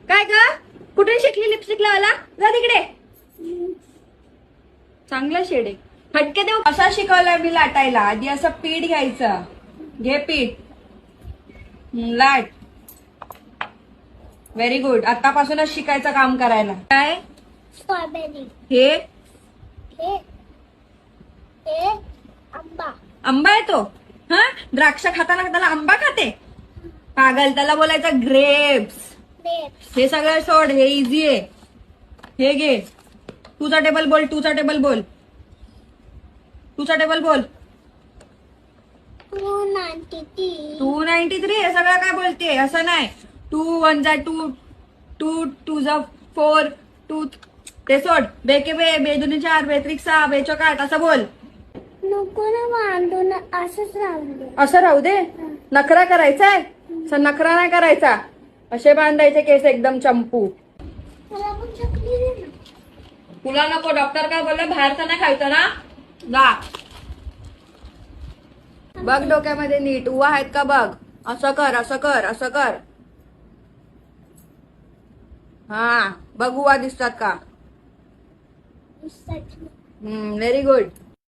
काय ग कुठे शिकली लिपस्टिक लावायला? जा तिकडे. चांगला शेड आहे. फटके देऊ. असा शिकवलाय मी लाटायला. आधी असं पीठ घ्यायचं. घे पीठ. लाट. Very good. आतापासूनच शिकायचं काम करायला. काय स्ट्रॉबेरी. हे हे आंबा. आंबा आहे तो. हा द्राक्ष खाताना त्याला आंबा खाते पागल. त्याला बोलायचं ग्रेप्स. ग्रेप्स. हे सगळं सोड. हे इझी आहे. हे घे. टूचा टेबल बोल. टूचा टेबल बोल. टूचा टेबल बोल. 293. 293. हे सगळं काय बोलते? असं नाही. 2 1 जा 2 2 2 जा 4 2 ते सोड. बेके बे बेदुनी 4 बेत्रिक 6 बेचोक 8 असं बोल. नको ना बांधून असंच राहून दे. असं राहू दे. नखरा करायचाय. असं नखरा नाही करायचा. असे बांधायचे केस एकदम चंपू. मला पण चकली दे ना. तुला नको. डॉक्टर काय बोललं? बाहेरचं नाही खायचं ना. जा बघ डोक्यामध्ये नीट. उवा आहेत का बघ. असं कर असं कर असं कर. हा बघ उवा दिसतात का? सच. Very good.